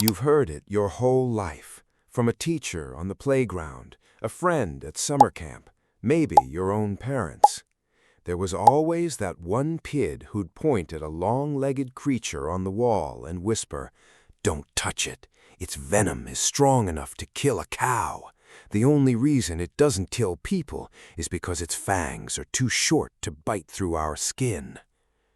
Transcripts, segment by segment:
You've heard it your whole life, from a teacher on the playground, a friend at summer camp, maybe your own parents. There was always that one kid who'd point at a long-legged creature on the wall and whisper, "Don't touch it. Its venom is strong enough to kill a cow. The only reason it doesn't kill people is because its fangs are too short to bite through our skin."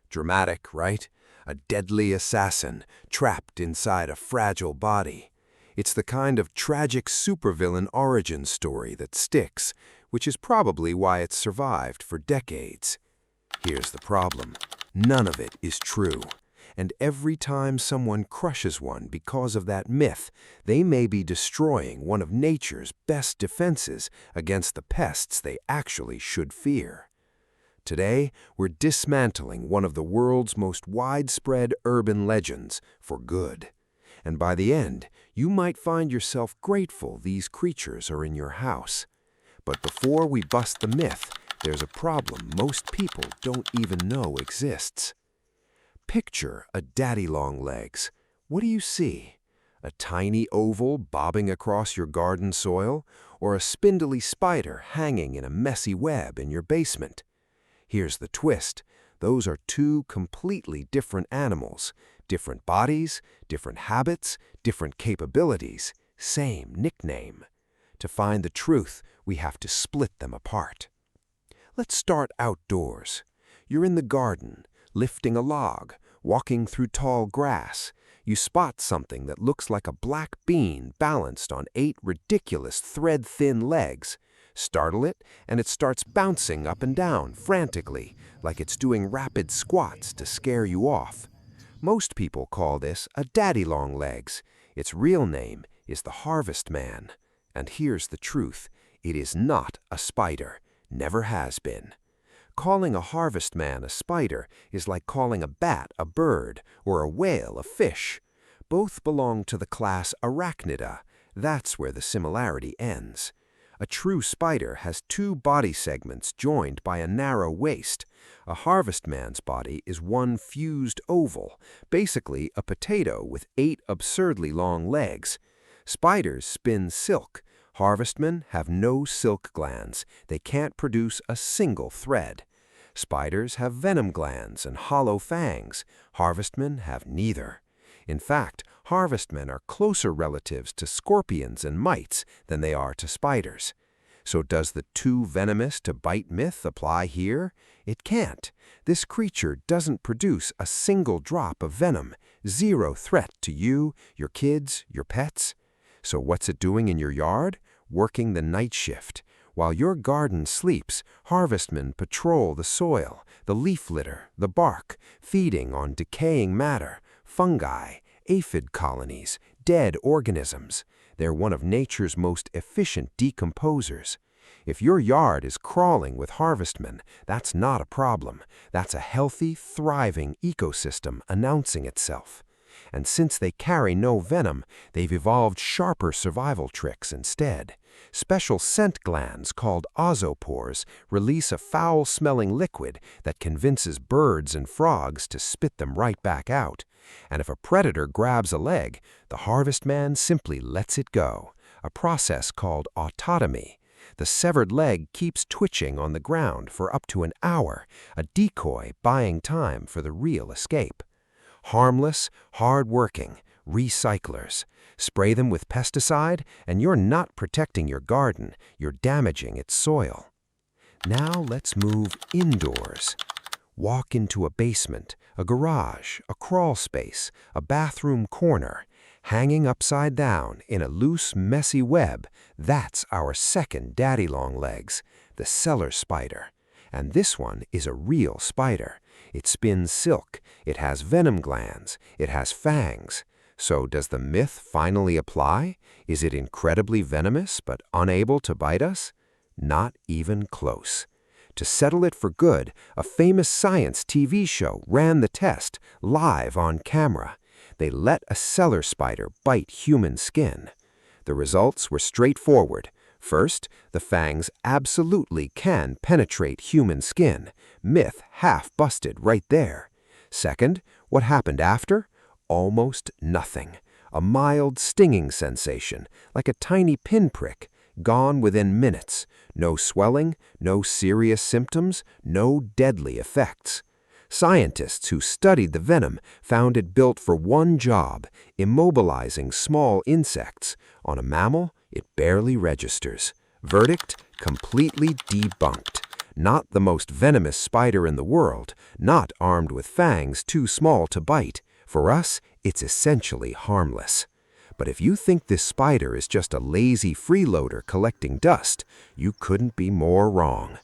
Dramatic, right? A deadly assassin trapped inside a fragile body. It's the kind of tragic supervillain origin story that sticks, which is probably why it's survived for decades. Here's the problem. None of it is true. And every time someone crushes one because of that myth, they may be destroying one of nature's best defenses against the pests they actually should fear. Today, we're dismantling one of the world's most widespread urban legends for good. And by the end, you might find yourself grateful these creatures are in your house. But before we bust the myth, there's a problem most people don't even know exists. Picture a daddy longlegs. What do you see? A tiny oval bobbing across your garden soil, or a spindly spider hanging in a messy web in your basement? Here's the twist. Those are two completely different animals, different bodies, different habits, different capabilities, same nickname. To find the truth, we have to split them apart. Let's start outdoors. You're in the garden, lifting a log, walking through tall grass. You spot something that looks like a black bean balanced on 8 ridiculous thread-thin legs. Startle it, and it starts bouncing up and down frantically, like it's doing rapid squats to scare you off. Most people call this a daddy longlegs. Its real name is the Harvestman. And here's the truth. It is not a spider. Never has been. Calling a Harvestman a spider is like calling a bat a bird or a whale a fish. Both belong to the class Arachnida. That's where the similarity ends. A true spider has 2 body segments joined by a narrow waist. A Harvestman's body is one fused oval, basically a potato with 8 absurdly long legs. Spiders spin silk. Harvestmen have no silk glands. They can't produce a single thread. Spiders have venom glands and hollow fangs. Harvestmen have neither. In fact, Harvestmen are closer relatives to scorpions and mites than they are to spiders. So does the too venomous to bite myth apply here? It can't. This creature doesn't produce a single drop of venom, 0 threat to you, your kids, your pets. So what's it doing in your yard? Working the night shift. While your garden sleeps, Harvestmen patrol the soil, the leaf litter, the bark, feeding on decaying matter, fungi, aphid colonies, dead organisms. They're one of nature's most efficient decomposers. If your yard is crawling with Harvestmen, that's not a problem. That's a healthy, thriving ecosystem announcing itself. And since they carry no venom, they've evolved sharper survival tricks instead. Special scent glands called ozopores release a foul-smelling liquid that convinces birds and frogs to spit them right back out. And if a predator grabs a leg, the Harvestman simply lets it go, a process called autotomy. The severed leg keeps twitching on the ground for up to an hour, a decoy buying time for the real escape. Harmless, hard-working, recyclers. Spray them with pesticide, and you're not protecting your garden, you're damaging its soil. Now let's move indoors. Walk into a basement, a garage, a crawl space, a bathroom corner. Hanging upside down in a loose, messy web, that's our second daddy longlegs, the cellar spider. And this one is a real spider. It spins silk, it has venom glands, it has fangs. So does the myth finally apply? Is it incredibly venomous but unable to bite us? Not even close. To settle it for good, a famous science TV show ran the test live on camera. They let a cellar spider bite human skin. The results were straightforward. First, the fangs absolutely can penetrate human skin. Myth half busted right there. Second, what happened after? Almost nothing. a mild stinging sensation, like a tiny pinprick, gone within minutes. No swelling, no serious symptoms, no deadly effects. Scientists who studied the venom found it built for one job, immobilizing small insects. On a mammal, it barely registers. Verdict: completely debunked. Not the most venomous spider in the world, not armed with fangs too small to bite. For us, it's essentially harmless. But if you think this spider is just a lazy freeloader collecting dust, you couldn't be more wrong.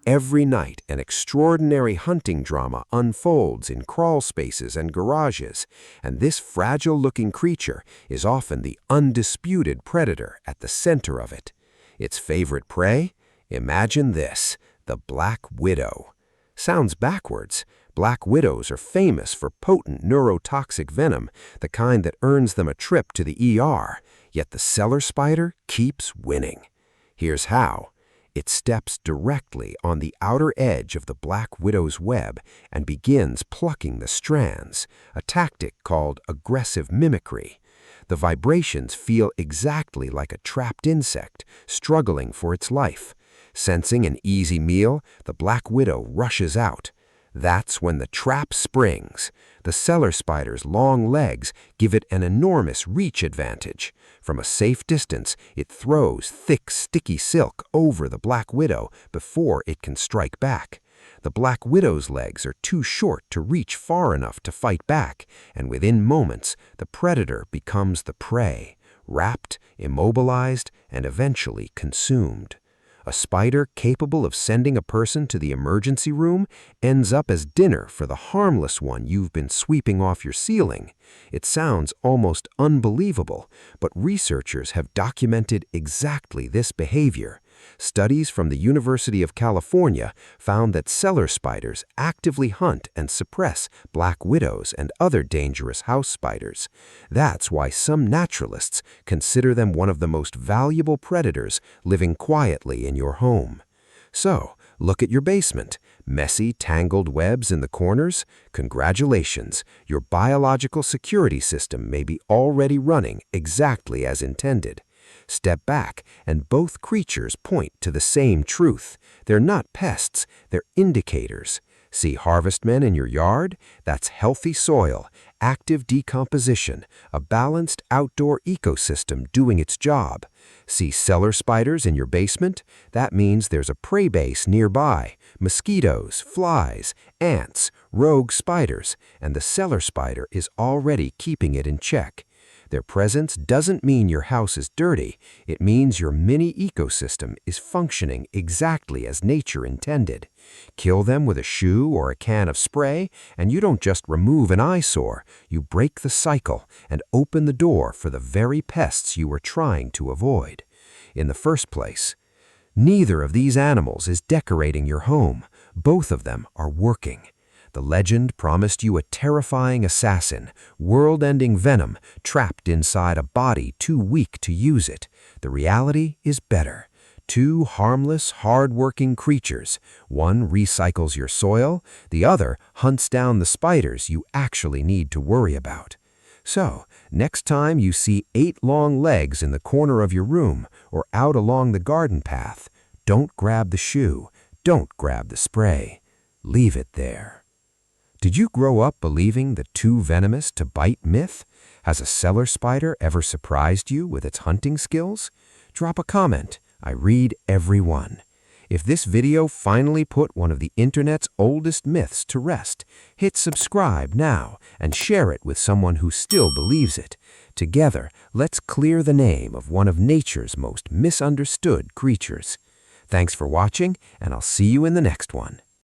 Every night, an extraordinary hunting drama unfolds in crawl spaces and garages, and this fragile-looking creature is often the undisputed predator at the center of it. Its favorite prey? Imagine this: the black widow. Sounds backwards. Black widows are famous for potent neurotoxic venom, the kind that earns them a trip to the ER. Yet the cellar spider keeps winning. Here's how. It steps directly on the outer edge of the black widow's web and begins plucking the strands, a tactic called aggressive mimicry. The vibrations feel exactly like a trapped insect struggling for its life. Sensing an easy meal, the black widow rushes out. That's when the trap springs. The cellar spider's long legs give it an enormous reach advantage. From a safe distance, it throws thick, sticky silk over the black widow before it can strike back. The black widow's legs are too short to reach far enough to fight back, and within moments, the predator becomes the prey, wrapped, immobilized, and eventually consumed. A spider capable of sending a person to the emergency room ends up as dinner for the harmless one you've been sweeping off your ceiling. It sounds almost unbelievable, but researchers have documented exactly this behavior. Studies from the University of California found that cellar spiders actively hunt and suppress black widows and other dangerous house spiders. That's why some naturalists consider them one of the most valuable predators living quietly in your home. So, look at your basement. Messy, tangled webs in the corners? Congratulations, your biological security system may be already running exactly as intended. Step back, and both creatures point to the same truth. They're not pests, they're indicators. See Harvestman in your yard? That's healthy soil, active decomposition, a balanced outdoor ecosystem doing its job. See cellar spiders in your basement? That means there's a prey base nearby. Mosquitoes, flies, ants, rogue spiders, and the cellar spider is already keeping it in check. Their presence doesn't mean your house is dirty. It means your mini ecosystem is functioning exactly as nature intended. Kill them with a shoe or a can of spray, and you don't just remove an eyesore, you break the cycle and open the door for the very pests you were trying to avoid. In the first place, neither of these animals is decorating your home. Both of them are working. The legend promised you a terrifying assassin, world-ending venom trapped inside a body too weak to use it. The reality is better. Two harmless, hard-working creatures. One recycles your soil, the other hunts down the spiders you actually need to worry about. So, next time you see 8 long legs in the corner of your room or out along the garden path, don't grab the shoe, don't grab the spray. Leave it there. Did you grow up believing the too venomous to bite myth? Has a cellar spider ever surprised you with its hunting skills? Drop a comment. I read every one. If this video finally put one of the internet's oldest myths to rest, hit subscribe now and share it with someone who still believes it. Together, let's clear the name of one of nature's most misunderstood creatures. Thanks for watching, and I'll see you in the next one.